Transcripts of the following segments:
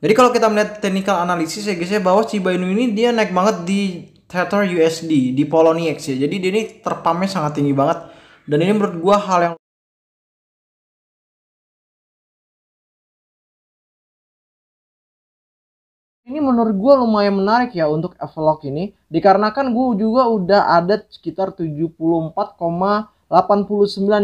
Jadi kalau kita melihat technical analysis ya guys ya, bahwa Shiba Inu ini dia naik banget di Tether USD, di Poloniex ya. Jadi dia ini terpamnya sangat tinggi banget. Dan ini menurut gua hal yang ini menurut gue lumayan menarik ya untuk Avalok ini, dikarenakan gue juga udah ada sekitar 74,89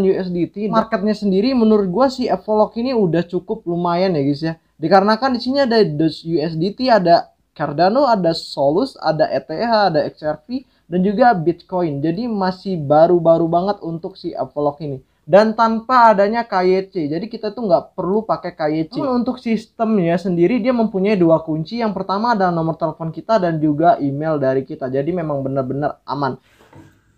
USDT. Marketnya sendiri menurut gue si Avalok ini udah cukup lumayan ya guys ya, dikarenakan di sini ada USDT, ada Cardano, ada Solus, ada ETH, ada XRP, dan juga Bitcoin. Jadi masih baru-baru banget untuk si Avalok ini. Dan tanpa adanya KYC, jadi kita tuh nggak perlu pakai KYC. Untuk sistemnya sendiri dia mempunyai dua kunci. Yang pertama adalah nomor telepon kita dan juga email dari kita. Jadi memang benar-benar aman.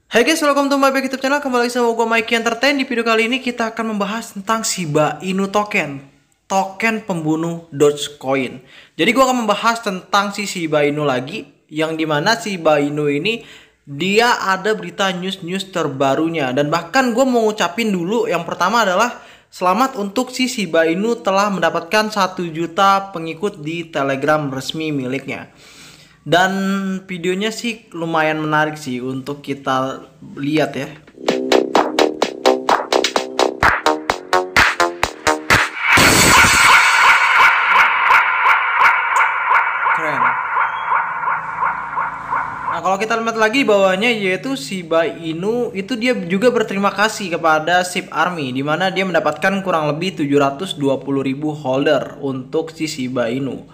Hai guys, welcome to my back YouTube channel. Kembali lagi sama gue Mikey Entertain. Di video kali ini kita akan membahas tentang Shiba Inu token, token pembunuh Dogecoin. Jadi gue akan membahas tentang si Shiba Inu lagi, yang dimana Shiba Inu ini dia ada berita news terbarunya. Dan bahkan gue mau ngucapin dulu, yang pertama adalah selamat untuk si Shiba Inu telah mendapatkan 1 juta pengikut di Telegram resmi miliknya. Dan videonya sih lumayan menarik sih untuk kita lihat ya. Keren. Nah, kalau kita lihat lagi bawahnya, yaitu Shiba Inu itu dia juga berterima kasih kepada SHIB Army, di mana dia mendapatkan kurang lebih 720.000 holder untuk si Shiba Inu.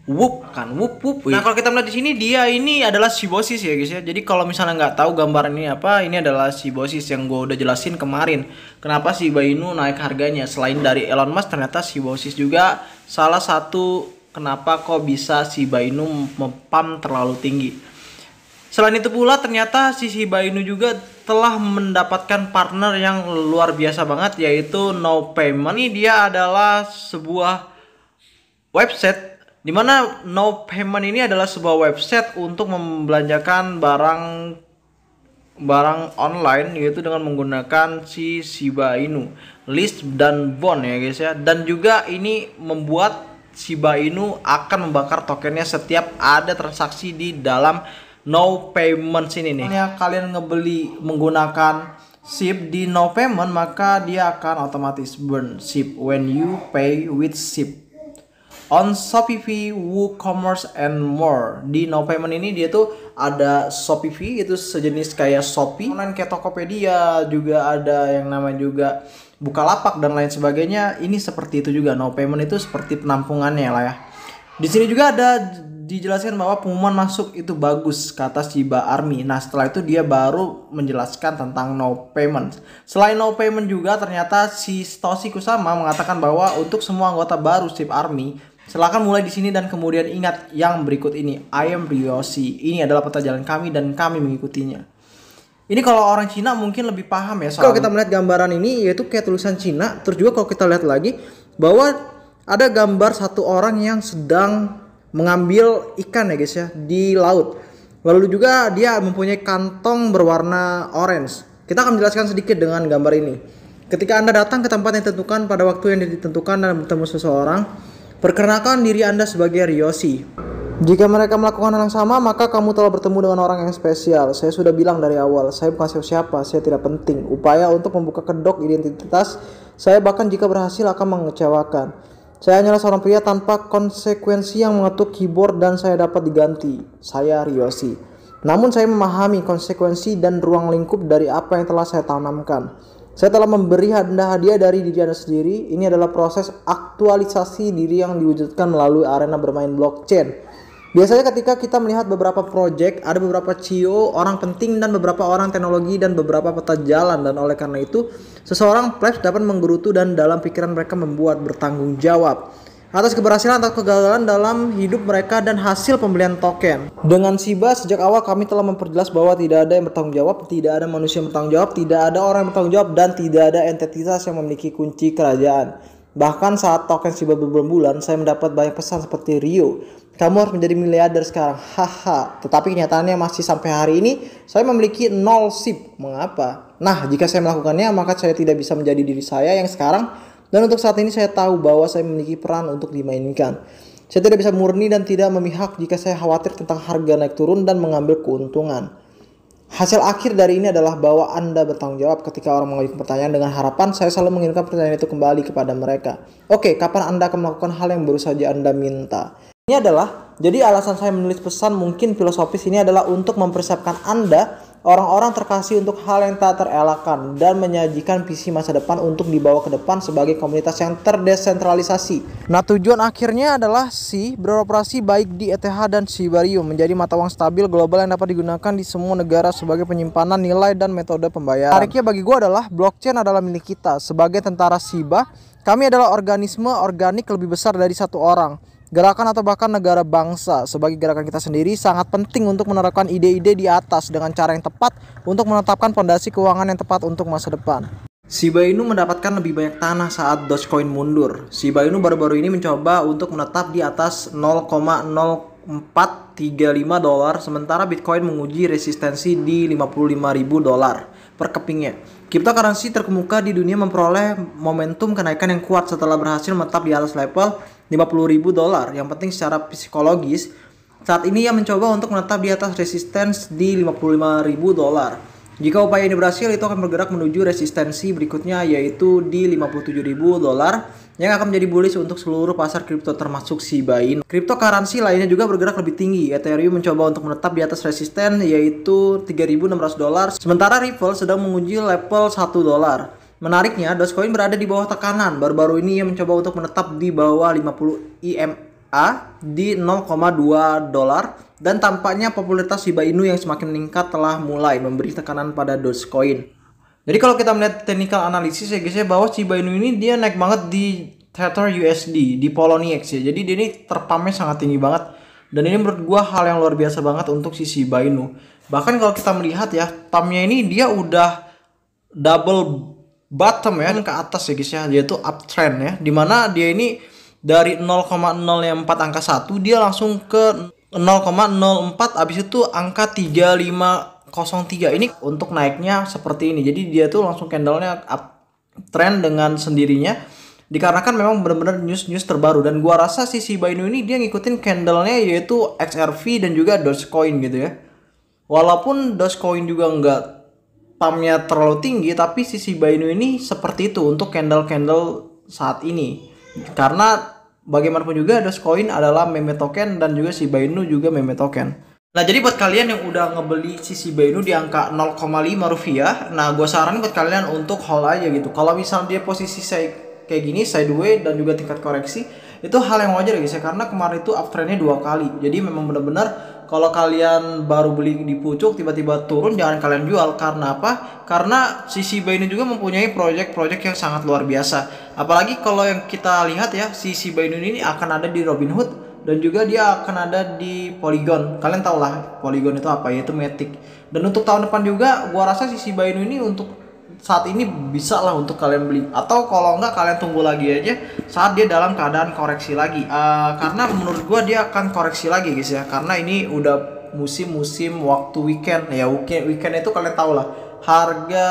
Wup kan, wup wup. Nah, kalau kita melihat di sini, dia ini adalah Shibosis ya guys ya. Jadi kalau misalnya nggak tahu gambaran ini apa, ini adalah Shibosis yang gue udah jelasin kemarin. Kenapa Shiba Inu naik harganya? Selain dari Elon Musk, ternyata Shibosis juga salah satu kenapa kok bisa Shiba Inu mempam terlalu tinggi. Selain itu pula, ternyata si Shiba Inu juga telah mendapatkan partner yang luar biasa banget, yaitu No Payment. Ini dia adalah sebuah website, dimana No Payment ini adalah sebuah website untuk membelanjakan barang online, yaitu dengan menggunakan si Shiba Inu, list dan bond ya guys ya. Dan juga ini membuat Shiba Inu akan membakar tokennya setiap ada transaksi di dalam No Payment sini nih. Kalau kalian ngebeli menggunakan SHIB di No Payment, maka dia akan otomatis burn SHIB when you pay with SHIB on Shopify, WooCommerce, and more. Di No Payment ini dia tuh ada Shopify, itu sejenis kayak Shopee, online kayak Tokopedia, juga ada yang namanya juga Bukalapak dan lain sebagainya. Ini seperti itu juga. No Payment itu seperti penampungannya lah ya. Di sini juga ada dijelaskan bahwa pengumuman masuk itu bagus, kata Shiba Army. Nah, setelah itu dia baru menjelaskan tentang No Payment. Selain No Payment juga, ternyata si Satoshi Kusama mengatakan bahwa untuk semua anggota baru Shiba Army, silakan mulai di sini dan kemudian ingat yang berikut ini. I am Ryoshi. Ini adalah peta jalan kami dan kami mengikutinya. Ini kalau orang Cina mungkin lebih paham ya. Kalau kita melihat gambaran ini, yaitu kayak tulisan Cina. Terus juga kalau kita lihat lagi bahwa ada gambar satu orang yang sedang mengambil ikan ya guys ya di laut. Lalu juga dia mempunyai kantong berwarna orange. Kita akan menjelaskan sedikit dengan gambar ini. Ketika Anda datang ke tempat yang ditentukan pada waktu yang ditentukan dan bertemu seseorang, perkenalkan diri Anda sebagai Ryoshi. Jika mereka melakukan hal yang sama, maka kamu telah bertemu dengan orang yang spesial. Saya sudah bilang dari awal, saya bukan siapa-siapa, saya tidak penting. Upaya untuk membuka kedok identitas saya bahkan jika berhasil akan mengecewakan. Saya hanyalah seorang pria tanpa konsekuensi yang mengetuk keyboard dan saya dapat diganti. Saya Ryoshi. Namun saya memahami konsekuensi dan ruang lingkup dari apa yang telah saya tanamkan. Saya telah memberi hadiah dari diri Anda sendiri. Ini adalah proses aktualisasi diri yang diwujudkan melalui arena bermain blockchain. Biasanya ketika kita melihat beberapa project, ada beberapa CEO, orang penting dan beberapa orang teknologi dan beberapa peta jalan, dan oleh karena itu seseorang plebs dapat menggerutu dan dalam pikiran mereka membuat bertanggung jawab atas keberhasilan atau kegagalan dalam hidup mereka dan hasil pembelian token. Dengan Shiba sejak awal kami telah memperjelas bahwa tidak ada yang bertanggung jawab, tidak ada manusia yang bertanggung jawab, tidak ada orang yang bertanggung jawab, dan tidak ada entitas yang memiliki kunci kerajaan. Bahkan saat token Shiba berbulan-bulan, saya mendapat banyak pesan seperti Rio, kamu harus menjadi miliarder sekarang, haha. Tetapi kenyataannya masih sampai hari ini saya memiliki 0 SHIB. Mengapa? Nah, jika saya melakukannya, maka saya tidak bisa menjadi diri saya yang sekarang Dan untuk saat ini saya tahu bahwa saya memiliki peran untuk dimainkan. Saya tidak bisa murni dan tidak memihak jika saya khawatir tentang harga naik turun dan mengambil keuntungan. Hasil akhir dari ini adalah bahwa Anda bertanggung jawab ketika orang mengajukan pertanyaan dengan harapan saya selalu mengirimkan pertanyaan itu kembali kepada mereka. Oke, kapan Anda akan melakukan hal yang baru saja Anda minta? Ini adalah, jadi alasan saya menulis pesan mungkin filosofis ini adalah untuk mempersiapkan Anda, orang-orang terkasih untuk hal yang tak terelakkan dan menyajikan visi masa depan untuk dibawa ke depan sebagai komunitas yang terdesentralisasi. Nah, tujuan akhirnya adalah beroperasi baik di ETH dan Shibarium menjadi mata uang stabil global yang dapat digunakan di semua negara sebagai penyimpanan nilai dan metode pembayaran. Menariknya bagi gue adalah blockchain adalah milik kita. Sebagai tentara Shiba, kami adalah organisme organik lebih besar dari satu orang. Gerakan atau bahkan negara bangsa. Sebagai gerakan kita sendiri sangat penting untuk menerapkan ide-ide di atas dengan cara yang tepat untuk menetapkan fondasi keuangan yang tepat untuk masa depan. Shiba Inu mendapatkan lebih banyak tanah saat Dogecoin mundur. Shiba Inu baru-baru ini mencoba untuk menetap di atas 0,0435 dolar, sementara Bitcoin menguji resistensi di 55.000 dolar per kepingnya. Cryptocurrency terkemuka di dunia memperoleh momentum kenaikan yang kuat setelah berhasil menetap di atas level 50.000 dolar. Yang penting secara psikologis, saat ini ia mencoba untuk menetap di atas resistance di 55.000 dolar. Jika upaya ini berhasil, itu akan bergerak menuju resistensi berikutnya yaitu di 57.000 dolar yang akan menjadi bullish untuk seluruh pasar kripto termasuk Shiba Inu. Cryptocurrency lainnya juga bergerak lebih tinggi. Ethereum mencoba untuk menetap di atas resisten yaitu 3.600 dolar, sementara Ripple sedang menguji level 1 dolar. Menariknya, Dogecoin berada di bawah tekanan. Baru-baru ini ia mencoba untuk menetap di bawah 50 EMA di 0,2 dolar dan tampaknya popularitas Shiba Inu yang semakin meningkat telah mulai memberi tekanan pada Dogecoin. Jadi kalau kita melihat technical analisis ya guys ya, bahwa Shiba Inu ini dia naik banget di Tether USD, di Poloniex ya. Jadi dia ini terpamnya sangat tinggi banget. Dan ini menurut gua hal yang luar biasa banget untuk si Shiba Inu. Bahkan kalau kita melihat ya, pamnya ini dia udah double bottom ya ke atas ya guys ya, yaitu uptrend ya, dimana dia ini dari 0,04 angka 1 dia langsung ke 0,04, abis itu angka 3503 ini untuk naiknya seperti ini. Jadi dia tuh langsung candlenya uptrend dengan sendirinya dikarenakan memang benar-benar news terbaru. Dan gua rasa si Shiba Inu ini dia ngikutin candlenya yaitu XRP dan juga Dogecoin gitu ya. Walaupun Dogecoin juga enggak pumpnya terlalu tinggi, tapi si Shiba Inu ini seperti itu untuk candle-candle saat ini. Karena bagaimanapun juga Dogecoin adalah meme token dan juga Shiba Inu juga meme token. Nah, jadi buat kalian yang udah ngebeli si Shiba Inu di angka 0,5 rupiah, nah gue saranin buat kalian untuk hold aja gitu. Kalau misalnya dia posisi kayak gini, sideways dan juga tingkat koreksi, itu hal yang wajar guys ya, karena kemarin itu uptrendnya 2 kali. Jadi memang benar-benar kalau kalian baru beli di pucuk tiba-tiba turun, jangan kalian jual. Karena apa? Karena si Shiba Inu juga mempunyai project-project yang sangat luar biasa. Apalagi kalau yang kita lihat ya, si Shiba Inu ini akan ada di Robinhood dan juga dia akan ada di Polygon. Kalian tau lah Polygon itu apa, yaitu Matic. Dan untuk tahun depan juga gua rasa si Shiba Inu ini untuk saat ini bisa lah untuk kalian beli, atau kalau enggak kalian tunggu lagi aja saat dia dalam keadaan koreksi lagi, karena menurut gua dia akan koreksi lagi guys ya, karena ini udah musim waktu weekend ya. Weekend itu kalian tahu lah harga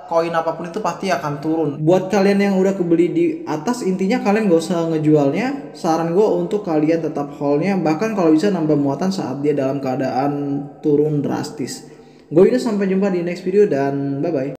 koin apapun itu pasti akan turun. Buat kalian yang udah kebeli di atas, intinya kalian gak usah ngejualnya. Saran gue untuk kalian tetap holdnya, bahkan kalau bisa nambah muatan saat dia dalam keadaan turun drastis. Gue ini sampai jumpa di next video dan bye bye.